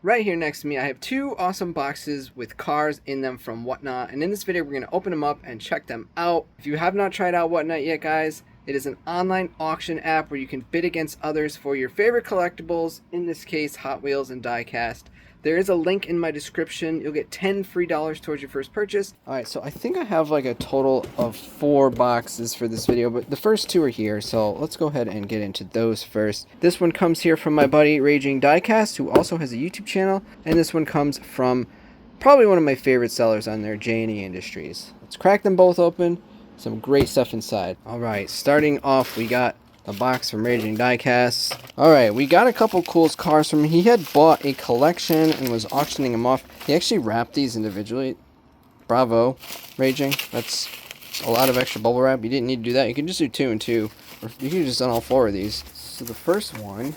right here next to me, I have two awesome boxes with cars in them from Whatnot. And in this video, we're going to open them up and check them out. If you have not tried out Whatnot yet, guys, it is an online auction app where you can bid against others for your favorite collectibles, in this case, Hot Wheels and Diecast. There is a link in my description. You'll get $10 free towards your first purchase. Alright, so I think I have like a total of 4 boxes for this video, but the first 2 are here, so let's go ahead and get into those first. This one comes here from my buddy Raging Diecast, who also has a YouTube channel, and this one comes from probably one of my favorite sellers on there, JNE Industries. Let's crack them both open. Some great stuff inside. Alright, starting off, we got a box from Raging Diecast. Alright, we got a couple cool cars from him. He had bought a collection and was auctioning them off. He actually wrapped these individually. Bravo, Raging. That's a lot of extra bubble wrap. You didn't need to do that. You can just do 2 and 2. Or you could have just done all 4 of these. So the first one,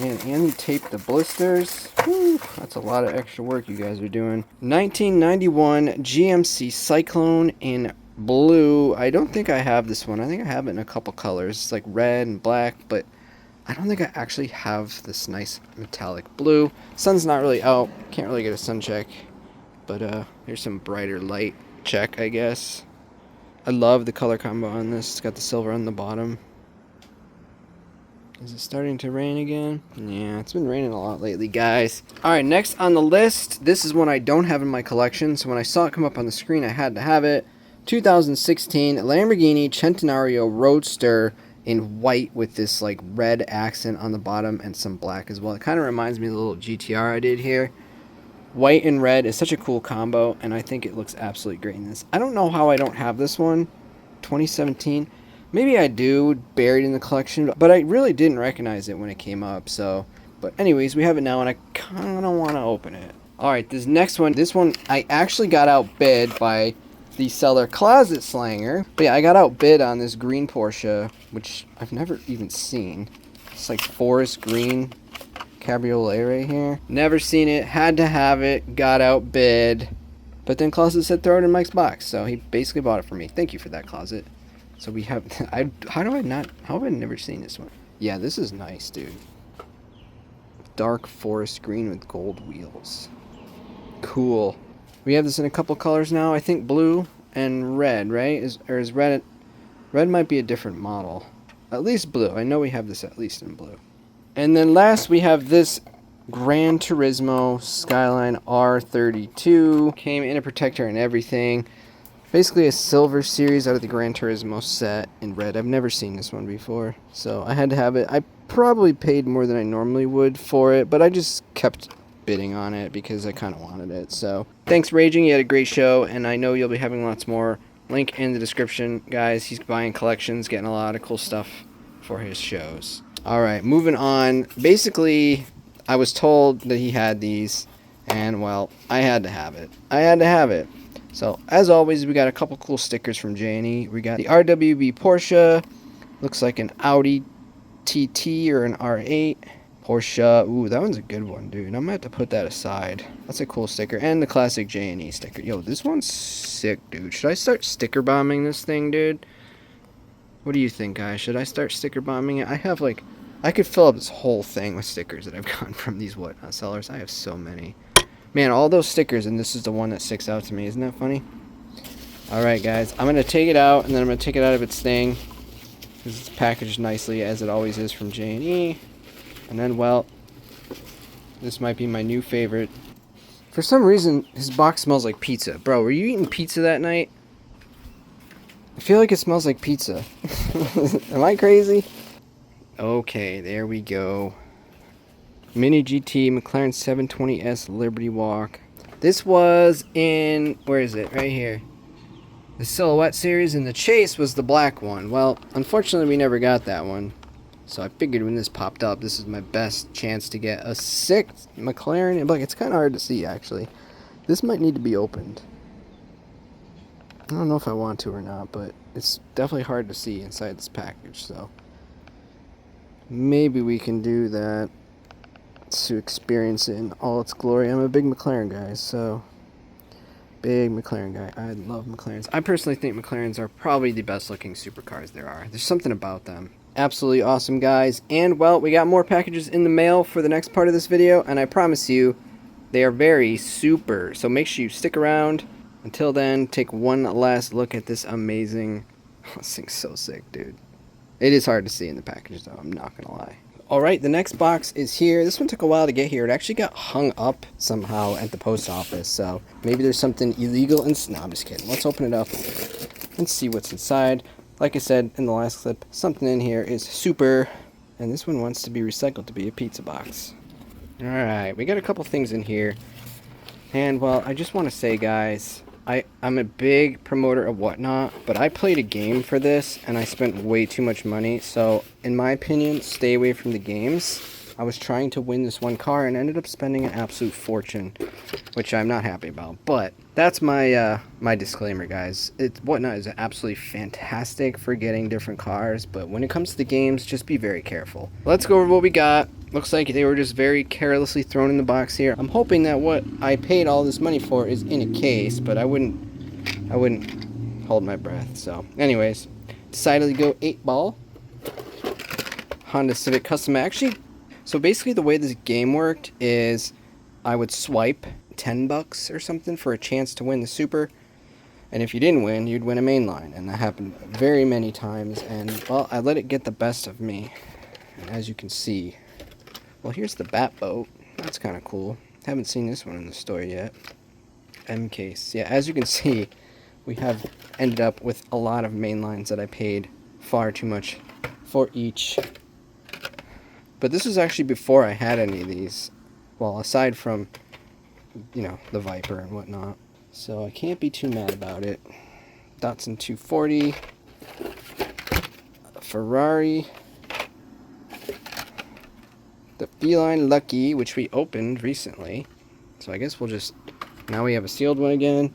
and he taped the blisters. Whew, that's a lot of extra work you guys are doing. 1991 GMC Cyclone in blue. I don't think I have this one. I think I have it in a couple colors. It's like red and black, but I don't think I actually have this nice metallic blue. Sun's not really out. Can't really get a sun check, but here's some brighter light check, I guess. I love the color combo on this. It's got the silver on the bottom. Is it starting to rain again? Yeah, it's been raining a lot lately, guys. Alright, next on the list, this is one I don't have in my collection, so when I saw it come up on the screen, I had to have it. 2016 Lamborghini Centenario Roadster in white with this like red accent on the bottom and some black as well. It kind of reminds me of the little GTR I did here. White and red is such a cool combo, and I think it looks absolutely great in this. I don't know how I don't have this one. 2017. Maybe I do, buried in the collection, but I really didn't recognize it when it came up. So, but anyways, we have it now, and I kind of want to open it. All right, this next one, I actually got outbid by the seller ClosetSlanger. But yeah, I got outbid on this green Porsche, which I've never even seen. It's like forest green cabriolet right here. Never seen it, had to have it, got outbid. But then Closet said throw it in Mike's box, so he basically bought it for me. Thank you for that, Closet. So we have, how have I never seen this one? Yeah, this is nice, dude. Dark forest green with gold wheels. Cool. We have this in a couple colors now. I think blue and red, right? Is red? Red might be a different model. At least blue. I know we have this at least in blue. And then last we have this Gran Turismo Skyline R32. Came in a protector and everything. Basically a silver series out of the Gran Turismo set in red. I've never seen this one before, so I had to have it. I probably paid more than I normally would for it, but I just kept bidding on it because I kind of wanted it. So thanks, Raging. You had a great show, and I know you'll be having lots more. Link in the description, guys. He's buying collections, getting a lot of cool stuff for his shows. All right, moving on. Basically, I was told that he had these, and well, I had to have it. I had to have it. So as always, we got a couple cool stickers from JNE. We got the RWB Porsche. Looks like an Audi TT or an R8. Porsche. Ooh, that one's a good one, dude. I'm gonna have to put that aside. That's a cool sticker. And the classic JNE sticker. Yo, this one's sick, dude. Should I start sticker bombing this thing, dude? What do you think, guys? Should I start sticker bombing it? I have like, I could fill up this whole thing with stickers that I've gotten from these Whatnot sellers. I have so many. Man, all those stickers, and this is the one that sticks out to me. Isn't that funny? Alright, guys. I'm gonna take it out, and then I'm gonna take it out of its thing. Because it's packaged nicely, as it always is from JNE. And then, well, this might be my new favorite. For some reason, his box smells like pizza. Bro, were you eating pizza that night? I feel like it smells like pizza. Am I crazy? Okay, there we go. Mini GT McLaren 720S Liberty Walk. This was in, where is it? Right here. The Silhouette series, and the Chase was the black one. Well, unfortunately, we never got that one. So I figured when this popped up, this is my best chance to get a sick McLaren. Look, it's kind of hard to see, actually. This might need to be opened. I don't know if I want to or not, but it's definitely hard to see inside this package, so maybe we can do that to experience it in all its glory. I'm a big McLaren guy, so big McLaren guy. I love McLarens. I personally think McLarens are probably the best looking supercars there are. There's something about them. Absolutely awesome, guys. And, well, we got more packages in the mail for the next part of this video, and I promise you, they are very super. So make sure you stick around. Until then, take one last look at this amazing... This thing's so sick, dude. It is hard to see in the package, though, I'm not gonna lie. Alright, the next box is here. This one took a while to get here. It actually got hung up somehow at the post office, so maybe there's something illegal in... No, I'm just kidding. Let's open it up and see what's inside. Like I said in the last clip, something in here is super, and this one wants to be recycled to be a pizza box. Alright, we got a couple things in here, and, well, I just want to say, guys... I'm a big promoter of Whatnot, but I played a game for this, and I spent way too much money, so, in my opinion, stay away from the games. I was trying to win this one car, and ended up spending an absolute fortune, which I'm not happy about, but that's my my disclaimer, guys. Whatnot is absolutely fantastic for getting different cars, but when it comes to the games, just be very careful. Let's go over what we got. Looks like they were just very carelessly thrown in the box here. I'm hoping that what I paid all this money for is in a case, but I wouldn't hold my breath. So, anyways, decided to go 8-ball. Honda Civic Custom. Actually, so basically the way this game worked is I would swipe $10 or something for a chance to win the Super. And if you didn't win, you'd win a mainline. And that happened very many times. And, well, I let it get the best of me. And as you can see... Well, here's the Bat Boat. That's kind of cool. Haven't seen this one in the store yet. M case. Yeah, as you can see, we have ended up with a lot of main lines that I paid far too much for each. But this was actually before I had any of these. Well, aside from, you know, the Viper and whatnot. So I can't be too mad about it. Datsun 240. A Ferrari. The Feline Lucky, which we opened recently. So I guess we'll just... Now we have a sealed one again.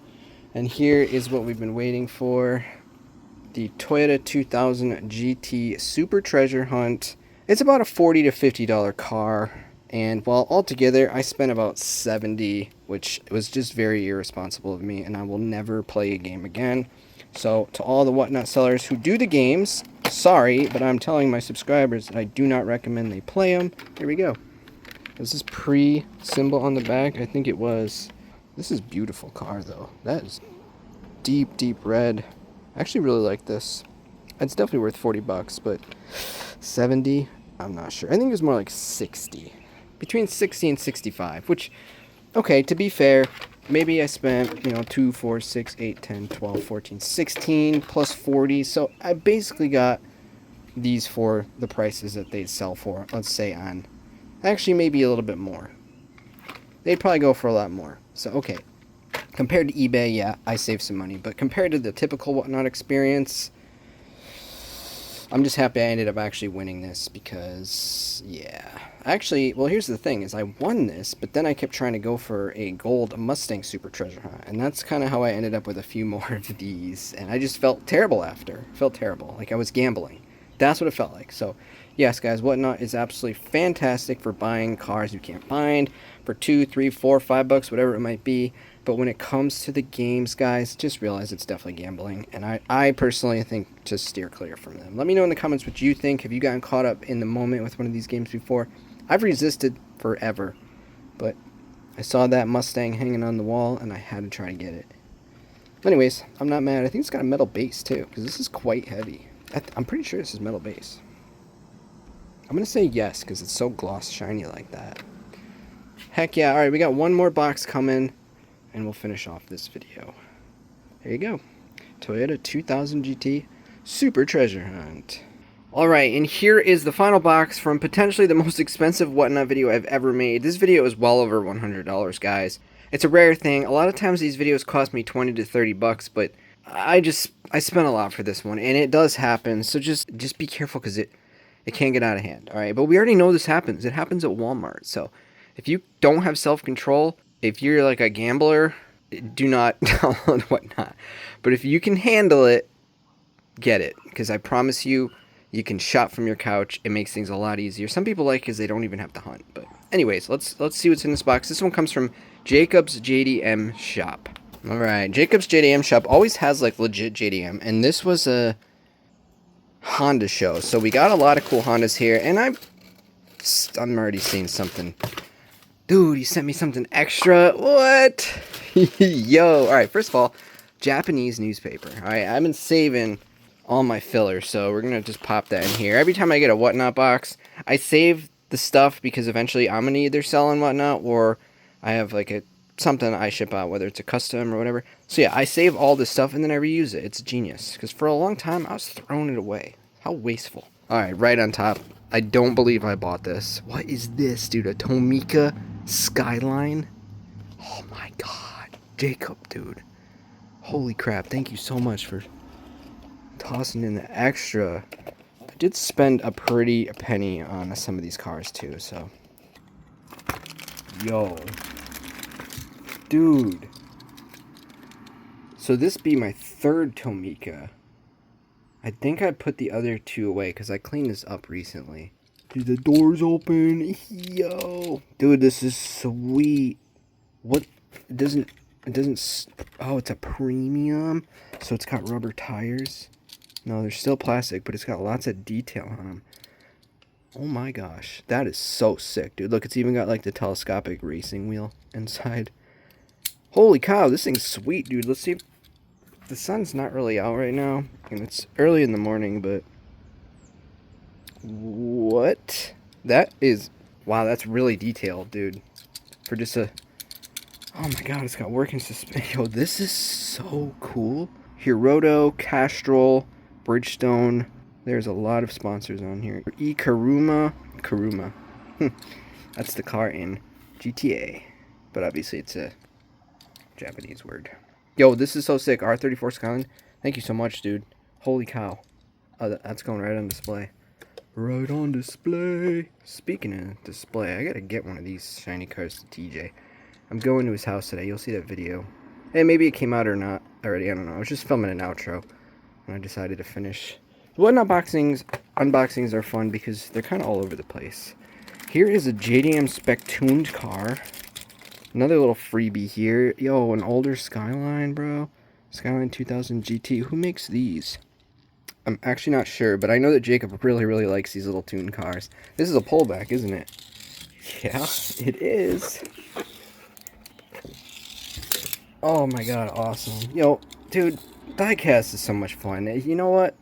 And here is what we've been waiting for. The Toyota 2000 GT Super Treasure Hunt. It's about a $40 to $50 car. And, well, altogether, I spent about $70, which was just very irresponsible of me. And I will never play a game again. So, to all the Whatnot sellers who do the games... Sorry, but I'm telling my subscribers that I do not recommend they play them. Here we go. Is this pre-symbol on the back? I think it was. This is a beautiful car, though. That is deep, deep red. I actually really like this. It's definitely worth $40, but 70, I'm not sure. I think it was more like 60. Between 60 and 65, which, okay, to be fair, maybe I spent, 2, 4, 6, 8, 10, 12, 14, 16 plus 40. So I basically got these for the prices that they'd sell for, let's say on, actually maybe a little bit more. They'd probably go for a lot more. So, okay. Compared to eBay, yeah, I saved some money. But compared to the typical Whatnot experience, I'm just happy I ended up actually winning this because, yeah. Actually, well, here's the thing, is I won this, but then I kept trying to go for a gold Mustang Super Treasure Hunt, and that's kind of how I ended up with a few more of these, and I just felt terrible after. Felt terrible, like I was gambling. That's what it felt like. So, yes, guys, Whatnot is absolutely fantastic for buying cars you can't find for $2, $3, $4, $5, whatever it might be. But when it comes to the games, guys, just realize it's definitely gambling. And I personally think to steer clear from them. Let me know in the comments what you think. Have you gotten caught up in the moment with one of these games before? I've resisted forever. But I saw that Mustang hanging on the wall, and I had to try to get it. Anyways, I'm not mad. I think it's got a metal base, too, because this is quite heavy. I'm pretty sure this is metal base. I'm going to say yes, because it's so gloss shiny like that. Heck yeah. Alright, we got one more box coming. And we'll finish off this video. There you go. Toyota 2000 GT Super Treasure Hunt. Alright, and here is the final box from potentially the most expensive Whatnot video I've ever made. This video is well over $100, guys. It's a rare thing. A lot of times these videos cost me 20 to 30 bucks, but I spent a lot for this one, and it does happen. So just be careful, because it can get out of hand. Alright, but we already know this happens. It happens at Walmart. So if you don't have self-control, if you're like a gambler, do not download Whatnot. But if you can handle it, get it. Because I promise you, you can shop from your couch. It makes things a lot easier. Some people like it because they don't even have to hunt. But anyways, let's see what's in this box. This one comes from JacobsJDMshop. Alright, JacobsJDMshop always has like legit JDM. And this was a... Honda show. So we got a lot of cool Hondas here, and I'm already seeing something. Dude, he sent me something extra. What? Yo. All right, first of all, Japanese newspaper. All right, I've been saving all my fillers, so we're going to just pop that in here. Every time I get a Whatnot box, I save the stuff because eventually I'm going to either sell on Whatnot or I have like something I ship out, whether it's a custom or whatever. So yeah, I save all this stuff and then I reuse it. It's genius because for a long time I was throwing it away. How wasteful. All right, right on top. I don't believe I bought this. What is this, dude? A Tomica Skyline? Oh my god. Jacob, dude. Holy crap. Thank you so much for tossing in the extra. I did spend a pretty penny on some of these cars too, so. Yo. Dude. So this be my third Tomica. I think I put the other two away because I cleaned this up recently. Dude, the door's open. Yo. Dude, this is sweet. What? It doesn't, oh, it's a premium. So it's got rubber tires. No, they're still plastic, but it's got lots of detail on them. Oh my gosh. That is so sick, dude. Look, it's even got like the telescopic racing wheel inside. Holy cow, this thing's sweet, dude. Let's see if the sun's not really out right now, and it's early in the morning, but what? That is, wow, that's really detailed, dude. For just a, oh my god, it's got working suspension. Yo, this is so cool. Hiroto, Castrol, Bridgestone. There's a lot of sponsors on here. Karuma. That's the car in GTA, but obviously it's a Japanese word. Yo, this is so sick. R34 Skyline. Thank you so much, dude. Holy cow. Oh, that's going right on display. Right on display. Speaking of display, I gotta get one of these shiny cars to TJ. I'm going to his house today. You'll see that video. Hey, maybe it came out or not already. I don't know. I was just filming an outro, and I decided to finish. Whatnot unboxings are fun because they're kind of all over the place. Here is a JDM spec tuned car. Another little freebie here. Yo, an older Skyline, bro. Skyline 2000 GT. Who makes these? I'm actually not sure, but I know that Jacob really, really likes these little tuned cars. This is a pullback, isn't it? Yeah, it is. Oh my god, awesome. Yo, dude, Diecast is so much fun. You know what?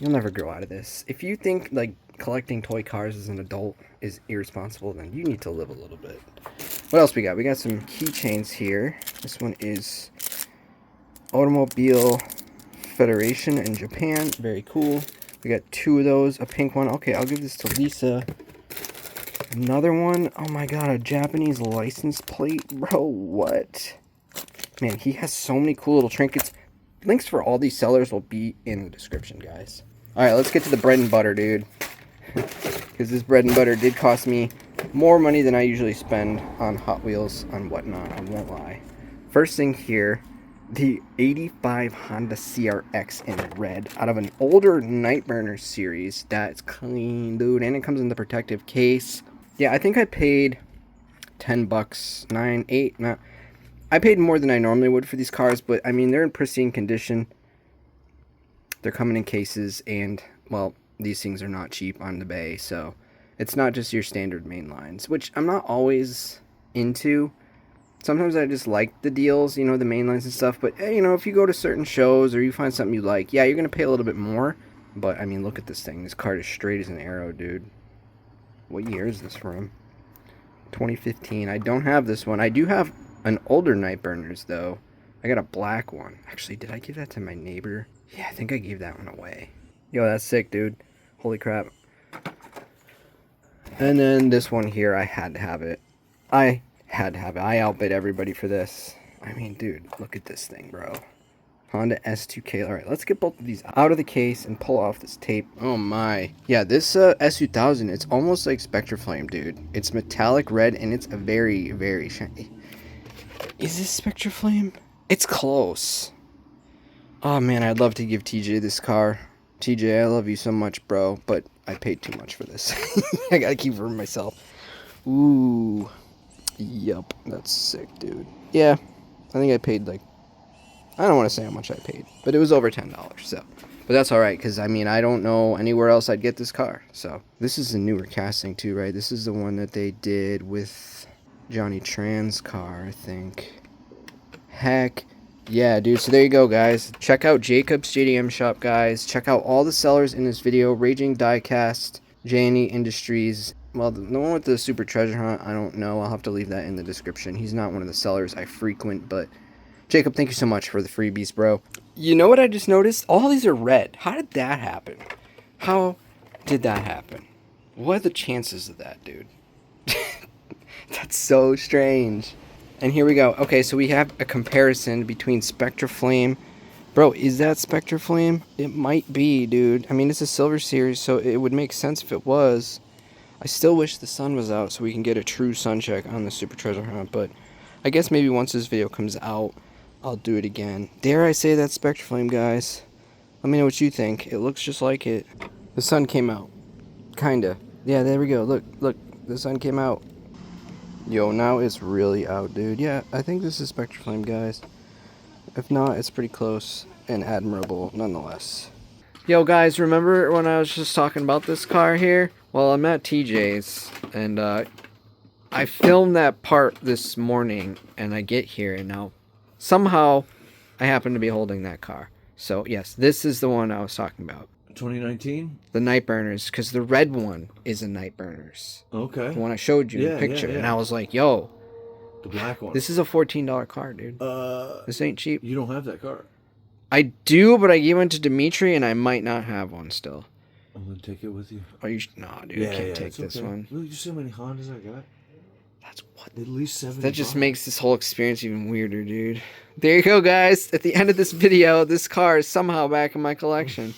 You'll never grow out of this. If you think, like, collecting toy cars as an adult is irresponsible, then you need to live a little bit. What else we got? We got some keychains here. This one is Automobile Federation in Japan. Very cool. We got two of those. A pink one. Okay, I'll give this to Lisa. Another one. Oh my god, a Japanese license plate. Bro, what? Man, he has so many cool little trinkets. Links for all these sellers will be in the description, guys. Alright, let's get to the bread and butter, dude. Because this bread and butter did cost me more money than I usually spend on Hot Wheels on Whatnot, I won't lie. First thing here, the 85 Honda CRX in red out of an older Nightburner series. That's clean, dude, and it comes in the protective case. Yeah, I think I paid 10 bucks, 9, 8, not. I paid more than I normally would for these cars, but I mean, they're in pristine condition. They're coming in cases, and well, these things are not cheap on the bay, so it's not just your standard main lines, which I'm not always into. Sometimes I just like the deals, you know, the main lines and stuff, but, you know, if you go to certain shows or you find something you like, yeah, you're going to pay a little bit more, but, I mean, look at this thing. This card is straight as an arrow, dude. What year is this from? 2015. I don't have this one. I do have an older Nightburners, though. I got a black one. Actually, did I give that to my neighbor? Yeah, I think I gave that one away. Yo, that's sick, dude. Holy crap. And then this one here, I had to have it. I outbid everybody for this. I mean, dude, look at this thing, bro. Honda S2K. Alright, let's get both of these out of the case and pull off this tape. Oh my. Yeah, this S2000, it's almost like Spectraflame, dude. It's metallic red and it's a very, very shiny. Is this Spectraflame? It's close. Oh man, I'd love to give TJ this car. TJ, I love you so much, bro, but I paid too much for this. I gotta keep it for myself. Ooh. Yup, that's sick, dude. Yeah, I think I paid like I don't want to say how much I paid, but it was over $10. So, but that's all right, because I mean, I don't know anywhere else I'd get this car. So this is a newer casting too, right? This is the one that they did with Johnny Tran's car, I think. Heck yeah, dude. So there you go, guys. Check out JacobsJDMshop, guys. Check out all the sellers in this video. Raging Diecast, JNE Industries. Well, the one with the Super Treasure Hunt, I don't know. I'll have to leave that in the description. He's not one of the sellers I frequent, but Jacob, thank you so much for the freebies, bro. You know what I just noticed? All these are red. How did that happen? How did that happen? What are the chances of that, dude? That's so strange. And here we go. Okay, so we have a comparison between Spectra Flame. Bro, is that Spectra Flame? It might be, dude. I mean, it's a Silver Series, so it would make sense if it was. I still wish the sun was out so we can get a true sun check on the Super Treasure Hunt, but I guess maybe once this video comes out, I'll do it again. Dare I say that Spectra Flame, guys? Let me know what you think. It looks just like it. The sun came out. Kinda. Yeah, there we go. Look, look. The sun came out. Yo, now it's really out, dude. Yeah, I think this is Spectra Flame, guys. If not, it's pretty close and admirable nonetheless. Yo, guys, remember when I was just talking about this car here? Well, I'm at TJ's, and I filmed that part this morning, and I get here, and now somehow I happen to be holding that car. So, yes, this is the one I was talking about. 2019? The Nightburners, because the red one is a Nightburners. Okay. The one I showed you in the picture, and I was like, yo. The black one. This is a $14 car, dude. This ain't cheap. You don't have that car. I do, but I gave one to Dimitri, and I might not have one still. I'm gonna take it with you. Are you? Nah, dude, I can't take this one. Look, you see how many Hondas I got? That's what? At least 7. That just makes this whole experience even weirder, dude. There you go, guys. At the end of this video, this car is somehow back in my collection.